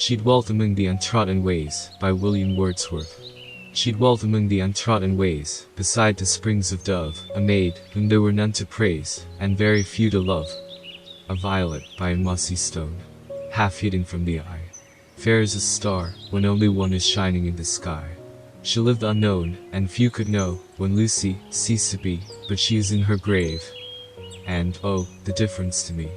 She dwelt among the untrodden ways, by William Wordsworth. She dwelt among the untrodden ways, beside the springs of Dove, a maid, whom there were none to praise, and very few to love. A violet, by a mossy stone, half hidden from the eye. Fair as a star, when only one is shining in the sky. She lived unknown, and few could know, when Lucy ceased to be, but she is in her grave. And, oh, the difference to me.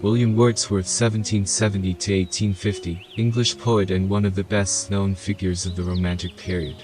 William Wordsworth 1770–1850, English poet and one of the best-known figures of the Romantic period.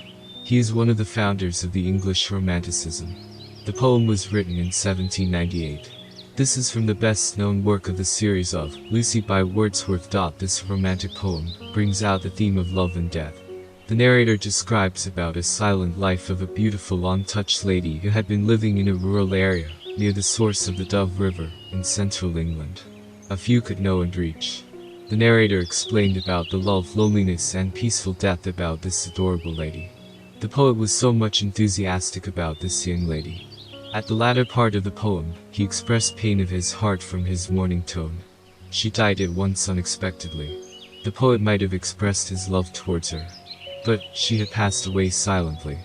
He is one of the founders of the English Romanticism. The poem was written in 1798. This is from the best-known work of the series of Lucy by Wordsworth. This romantic poem brings out the theme of love and death. The narrator describes about a silent life of a beautiful untouched lady who had been living in a rural area, near the source of the Dove River, in central England. A few could know and reach. The narrator explained about the love, loneliness and peaceful death about this adorable lady. The poet was so much enthusiastic about this young lady. At the latter part of the poem, he expressed pain of his heart from his mourning tone. She died at once unexpectedly. The poet might have expressed his love towards her, but she had passed away silently.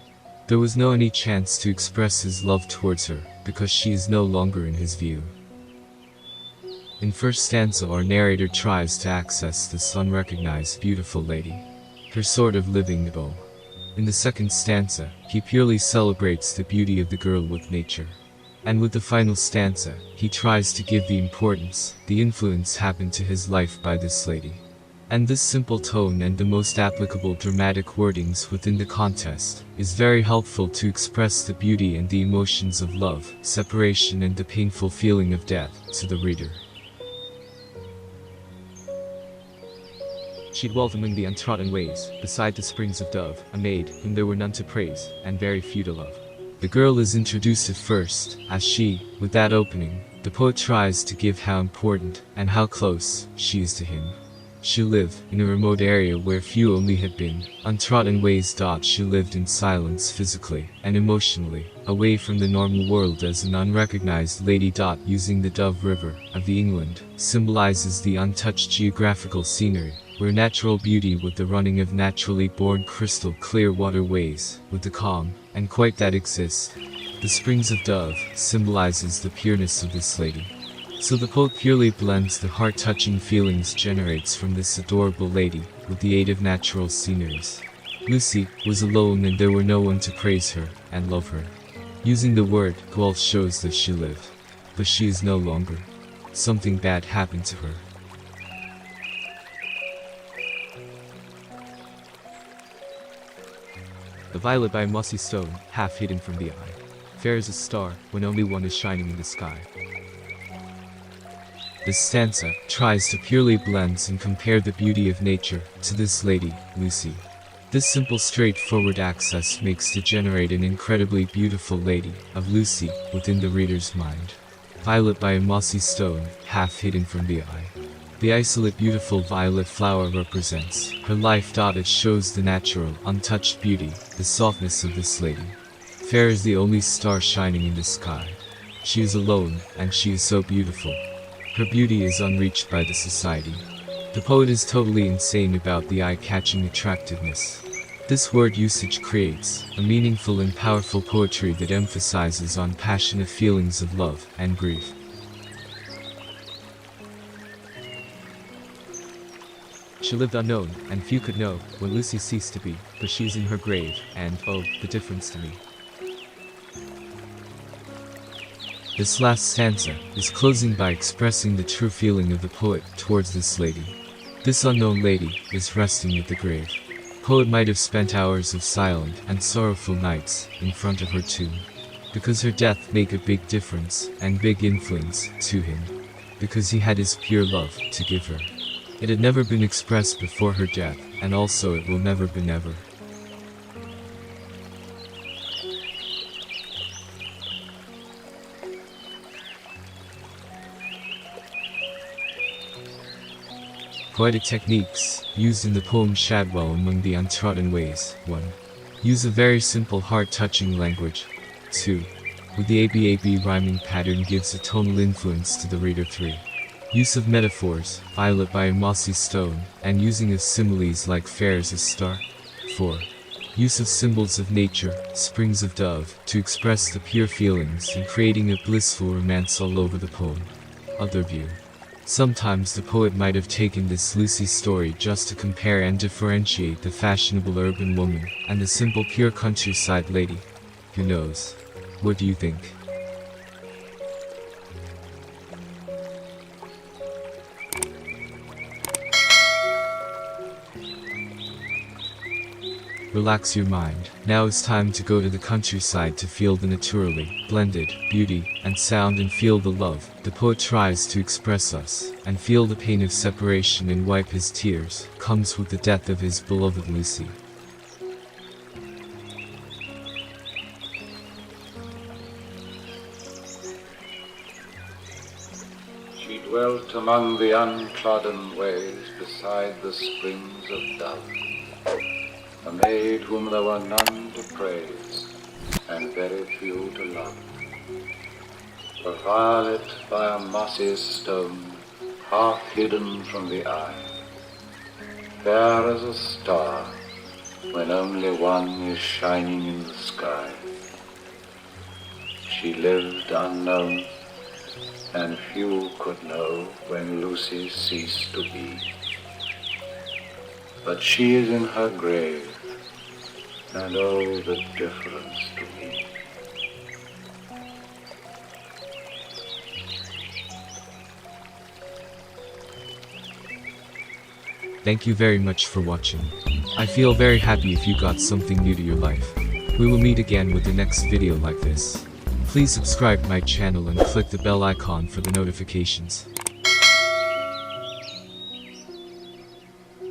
There was no any chance to express his love towards her, because she is no longer in his view. In first stanza, our narrator tries to access this unrecognized beautiful lady, her sort of living idyll. In the second stanza, he purely celebrates the beauty of the girl with nature. And with the final stanza, he tries to give the importance, the influence happened to his life by this lady. And this simple tone and the most applicable dramatic wordings within the contest is very helpful to express the beauty and the emotions of love, separation and the painful feeling of death to the reader. She dwelt among the untrodden ways, beside the springs of Dove, a maid, whom there were none to praise, and very few to love. The girl is introduced at first, as she, with that opening, the poet tries to give how important, and how close, she is to him. She lived, in a remote area where few only had been, untrodden ways. She lived in silence physically, and emotionally, away from the normal world as an unrecognized lady. Using the Dove River, of the England, symbolizes the untouched geographical scenery, where natural beauty with the running of naturally born crystal clear waterways, with the calm, and quiet that exists. The springs of Dove, symbolizes the pureness of this lady. So the poet purely blends the heart-touching feelings generates from this adorable lady, with the aid of natural sceneries. Lucy was alone and there were no one to praise her, and love her. Using the word, Dwelt shows that she lived. But she is no longer. Something bad happened to her. A violet by a mossy stone, half hidden from the eye. Fair as a star, when only one is shining in the sky. This stanza tries to purely blend and compare the beauty of nature to this lady, Lucy. This simple straightforward access makes to generate an incredibly beautiful lady, of Lucy, within the reader's mind. Violet by a mossy stone, half hidden from the eye. The isolate beautiful violet flower represents her life. It shows the natural, untouched beauty, the softness of this lady. Fair is the only star shining in the sky. She is alone, and she is so beautiful. Her beauty is unreached by the society. The poet is totally insane about the eye-catching attractiveness. This word usage creates a meaningful and powerful poetry that emphasizes on passionate feelings of love and grief. She lived unknown, and few could know, when Lucy ceased to be, but she is in her grave, and, oh, the difference to me. This last stanza is closing by expressing the true feeling of the poet towards this lady. This unknown lady is resting with the grave. The poet might have spent hours of silent and sorrowful nights in front of her tomb, because her death made a big difference and big influence to him, because he had his pure love to give her. It had never been expressed before her death, and also it will never be never. Poetic techniques used in the poem Shadwell among the untrodden ways. 1. Use a very simple heart-touching language. 2. With the ABAB rhyming pattern gives a tonal influence to the reader. 3. Use of metaphors, violet by a mossy stone, and using of similes like fair as a star. 4. Use of symbols of nature, springs of dove, to express the pure feelings and creating a blissful romance all over the poem. Other view. Sometimes the poet might have taken this Lucy story just to compare and differentiate the fashionable urban woman and the simple pure countryside lady. Who knows? What do you think? Relax your mind. Now it's time to go to the countryside to feel the naturally blended beauty and sound and feel the love the poet tries to express us, and feel the pain of separation and wipe his tears comes with the death of his beloved Lucy. She dwelt among the untrodden ways beside the springs of Dwelt, a maid whom there were none to praise, and very few to love. A violet by a mossy stone, half hidden from the eye, fair as a star, when only one is shining in the sky. She lived unknown, and few could know when Lucy ceased to be. But she is in her grave, and oh, the difference to me. Thank you very much for watching. I feel very happy if you got something new to your life. We will meet again with the next video like this. Please subscribe my channel and click the bell icon for the notifications.